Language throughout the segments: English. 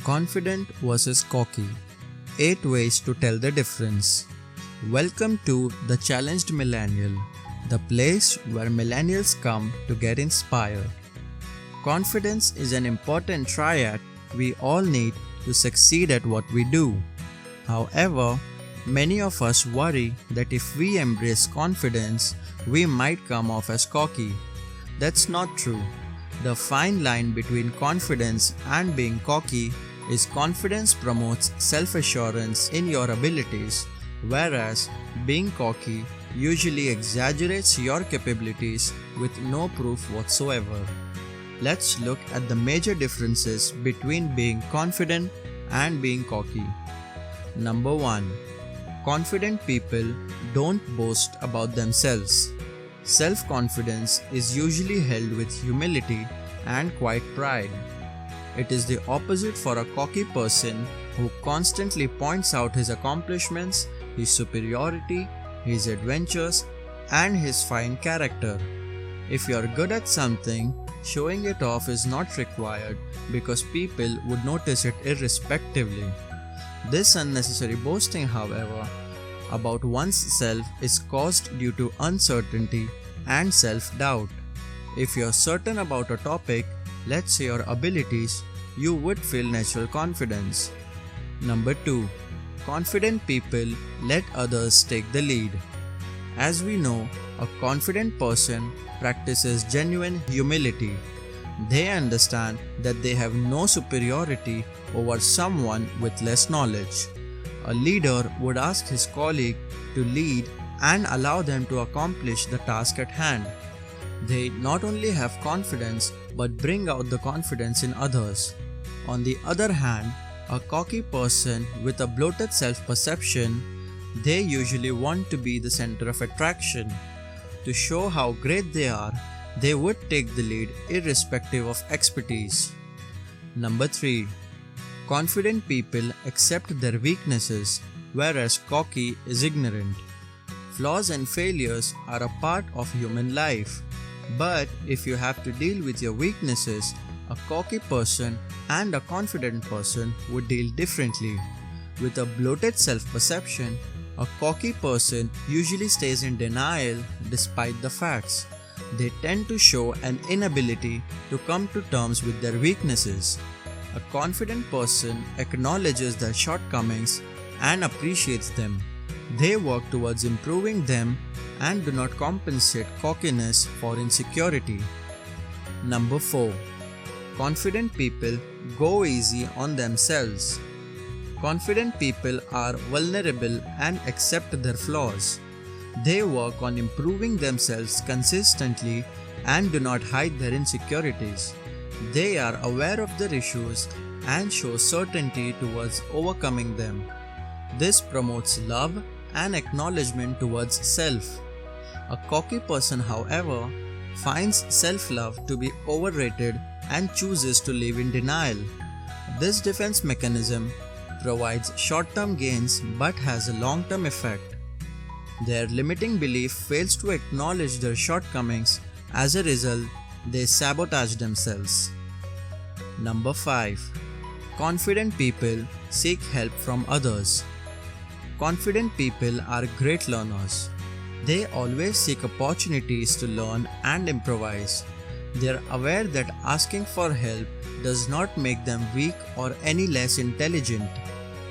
Confident versus cocky. 8 ways to tell the difference. Welcome to The Challenged Millennial, the place where millennials come to get inspired. Confidence is an important triad we all need to succeed at what we do. However, many of us worry that if we embrace confidence, we might come off as cocky. That's not true. The fine line between confidence and being cocky is confidence promotes self-assurance in your abilities, whereas being cocky usually exaggerates your capabilities with no proof whatsoever. Let's look at the major differences between being confident and being cocky. Number 1. Confident people don't boast about themselves. Self-confidence is usually held with humility and quiet pride. It is the opposite for a cocky person who constantly points out his accomplishments, his superiority, his adventures, and his fine character. If you are good at something, showing it off is not required because people would notice it irrespectively. This unnecessary boasting, however, about one's self is caused due to uncertainty and self-doubt. If you're certain about a topic, let's say your abilities, you would feel natural confidence. Number 2. Confident people let others take the lead. As we know, a confident person practices genuine humility. They understand that they have no superiority over someone with less knowledge. A leader would ask his colleague to lead and allow them to accomplish the task at hand. They not only have confidence but bring out the confidence in others. On the other hand, a cocky person with a bloated self-perception, they usually want to be the center of attraction. To show how great they are, they would take the lead irrespective of expertise. Number 3. Confident people accept their weaknesses, whereas cocky is ignorant. Flaws and failures are a part of human life. But if you have to deal with your weaknesses, a cocky person and a confident person would deal differently. With a bloated self-perception, a cocky person usually stays in denial despite the facts. They tend to show an inability to come to terms with their weaknesses. A confident person acknowledges their shortcomings and appreciates them. They work towards improving them and do not compensate cockiness for insecurity. Number 4. Confident people go easy on themselves. Confident people are vulnerable and accept their flaws. They work on improving themselves consistently and do not hide their insecurities. They are aware of their issues and show certainty towards overcoming them. This promotes love and acknowledgement towards self. A cocky person, however, finds self-love to be overrated and chooses to live in denial. This defense mechanism provides short-term gains but has a long-term effect. Their limiting belief fails to acknowledge their shortcomings. As a result, they sabotage themselves. Number 5. Confident people seek help from others. Confident people are great learners. They always seek opportunities to learn and improvise. They are aware that asking for help does not make them weak or any less intelligent.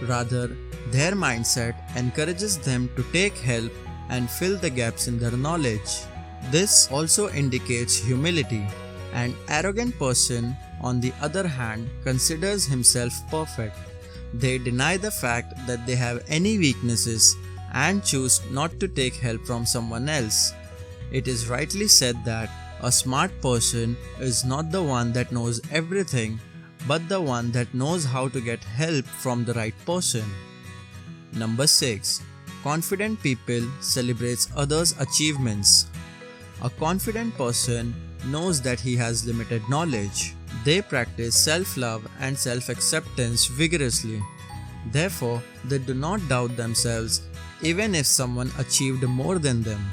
Rather, their mindset encourages them to take help and fill the gaps in their knowledge. This also indicates humility. An arrogant person, on the other hand, considers himself perfect. They deny the fact that they have any weaknesses and choose not to take help from someone else. It is rightly said that a smart person is not the one that knows everything, but the one that knows how to get help from the right person. Number 6. Confident people celebrates others' achievements. A confident person knows that he has limited knowledge. They practice self-love and self-acceptance vigorously. Therefore, they do not doubt themselves even if someone achieved more than them.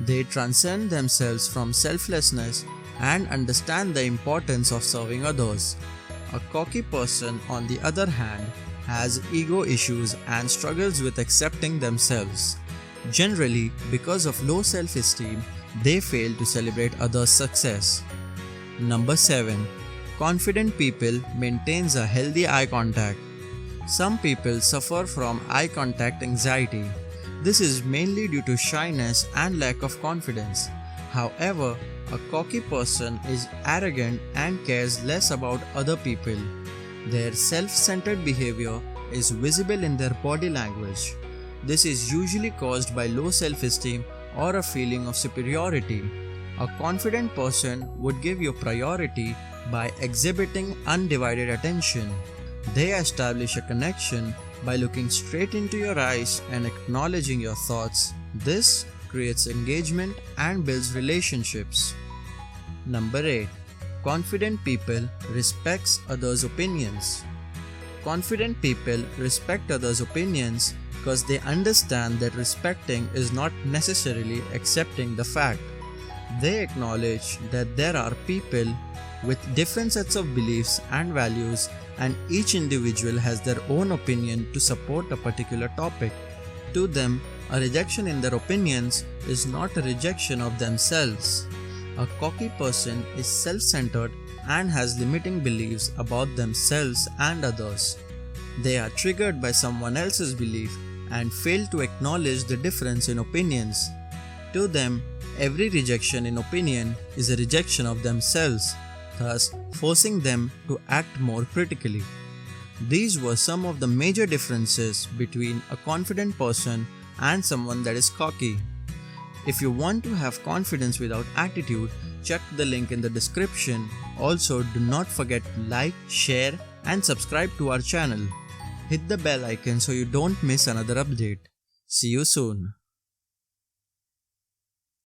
They transcend themselves from selflessness and understand the importance of serving others. A cocky person, on the other hand, has ego issues and struggles with accepting themselves. Generally, because of low self-esteem, they fail to celebrate others' success. Number 7. Confident people maintains a healthy eye contact. Some people suffer from eye contact anxiety. This is mainly due to shyness and lack of confidence. However, a cocky person is arrogant and cares less about other people. Their self-centered behavior is visible in their body language. This is usually caused by low self-esteem or a feeling of superiority. A confident person would give you priority by exhibiting undivided attention. They establish a connection by looking straight into your eyes and acknowledging your thoughts. This creates engagement and builds relationships. Number 8. Confident people respects others' opinions. Confident people respect others' opinions because they understand that respecting is not necessarily accepting the fact. They acknowledge that there are people with different sets of beliefs and values, and each individual has their own opinion to support a particular topic. To them, a rejection in their opinions is not a rejection of themselves. A cocky person is self-centered and has limiting beliefs about themselves and others. They are triggered by someone else's belief and fail to acknowledge the difference in opinions. To them, every rejection in opinion is a rejection of themselves, thus forcing them to act more critically. These were some of the major differences between a confident person and someone that is cocky. If you want to have confidence without attitude, check the link in the description. Also, do not forget to like, share and subscribe to our channel. Hit the bell icon so you don't miss another update. See you soon.